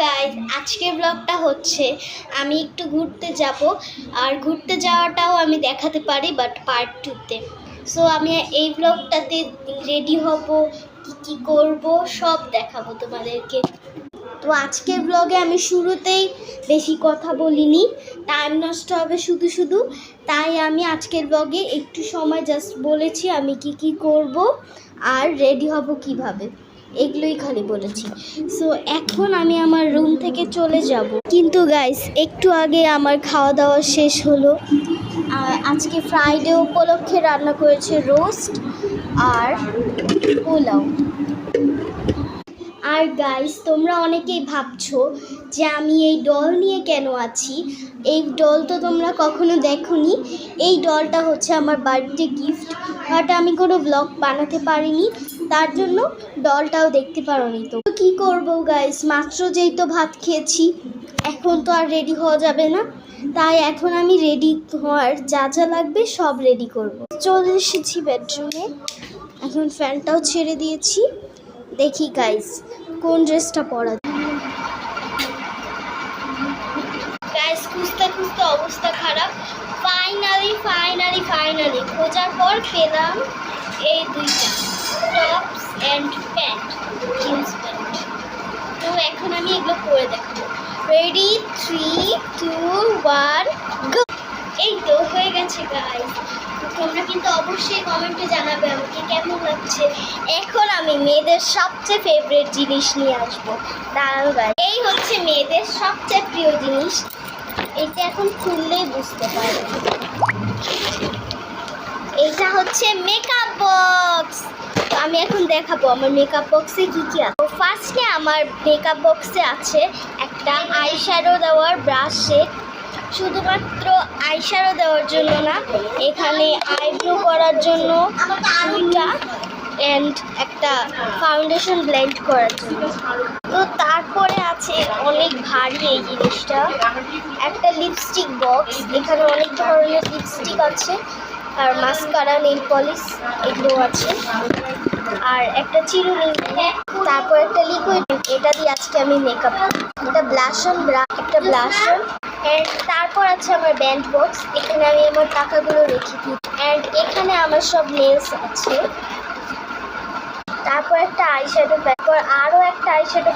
Guys, আজকের ব্লগটা হচ্ছে আমি একটু ঘুরতে যাব, আর ঘুরতে যাওয়াটাও আমি দেখাতে পারি বাট পার্ট 2-তে। সো আমি এই ব্লগটাতে রেডি হব, কি করব সব দেখাবো তোমাদেরকে। তো আজকের ব্লগে আমি শুরুতেই বেশি কথা বলিনি, টাইম নষ্ট হবে শুধু শুধু, তাই আমি আজকের ব্লগে একটু সময় জাস্ট বলেছি আমি কি করব আর রেডি হব কিভাবে, এগুলোই খালি বলেছি। সো এখন আমি আমার রুম থেকে চলে যাব, কিন্তু গাইস একটু আগে আমার খাওয়া দাওয়া শেষ হলো। আজকে ফ্রাইডে উপলক্ষে রান্না করেছে রোস্ট আর পোলাও। আর গাইস, তোমরা অনেকেই ভাবছো যে আমি এই ডল নিয়ে কেন আছি। এই ডল তো তোমরা কখনো দেখোনি। এই ডলটা হচ্ছে আমার বার্থডে গিফট, বাট আমি কোনো ব্লগ বানাতে পারিনি, তার জন্য ডলটাও দেখতে পারোনি। তো কী করবো গাইস, মাত্র যেই তো ভাত খেয়েছি, এখন তো আর রেডি হওয়া যাবে না, তাই এখন আমি রেডি হওয়ার যা যা লাগবে সব রেডি করব। চলে এসেছি বেডরুমে, এখন ফ্যানটাও ছেড়ে দিয়েছি। দেখি গাইস কোন ড্রেসটা পরা। গাইস খুঁজতে খুঁজতে অবস্থা খারাপ, ফাইনালি খোঁজার পর পেলাম এই দুইটা tops and pant, jeans pant. তো এখন আমি এগুলো পরে দেখাবো। রেডি, 3, 2, 1 গো। এই তো হয়ে গেছে গাইস। তোমরা কিন্তু অবশ্যই কমেন্টে জানাবে আমাকে কেমন লাগছে। এখন আমি মেয়েদের সবচেয়ে ফেভারিট জিনিস নিয়ে আসবো, দাঁড়াও গাইস। এই হচ্ছে মেয়েদের সবচেয়ে প্রিয় জিনিস, এটা এখন খুললেই বুঝতে পারবে। এটা হচ্ছে মেকআপ বক্স। আমি এখন দেখাবো আমার মেকআপ বক্সে কি কি আছে। ফার্স্টে আমার মেকআপ বক্সে আছে একটা আইশ্যাডো দেওয়ার ব্রাশ সেট, শুধুমাত্র আইশ্যাডো দেওয়ার জন্য না, এখানে আইব্রো করার জন্য দুইটা অ্যান্ড একটা ফাউন্ডেশন ব্লেন্ড করার জন্য। তো তারপরে আছে অনেক ভারী এই জিনিসটা, একটা লিপস্টিক বক্স, এখানে অনেক ধরনের লিপস্টিক আছে আর মাস্কারা, নেল পলিশ এগুলো আছে, আর একটা চিরুনি, তারপর একটা লিকুইড, এটা দিয়ে আজকে আমি মেকআপ, এটা ব্লাশন, একটা ব্লাশন। অ্যান্ড তারপর আছে আমার ব্যান্ড বক্স, এখানে আমি আমার টাকাগুলো রেখে দিই। অ্যান্ড এখানে আমার সব নেলস আছে, তারপর একটা আইশ্যাডো প্যালেট, তারপর আরও একটা আইশ্যাডো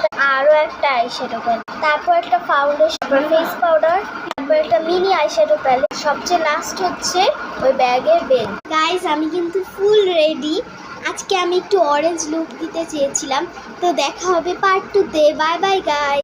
প্যালেট, তারপর একটা ফাউন্ডেশন, ফেস পাউডার, তারপর একটা মিনি আইশ্যাডো প্যালেট, সবচেয়ে লাস্ট হচ্ছে ওই ব্যাগের বেল। গাইস আমি কিন্তু ফুল রেডি। আজকে আমি একটু অরেঞ্জ লুক দিতে চেয়েছিলাম। তো দেখা হবে পার্ট 2-তে। Bye bye guys.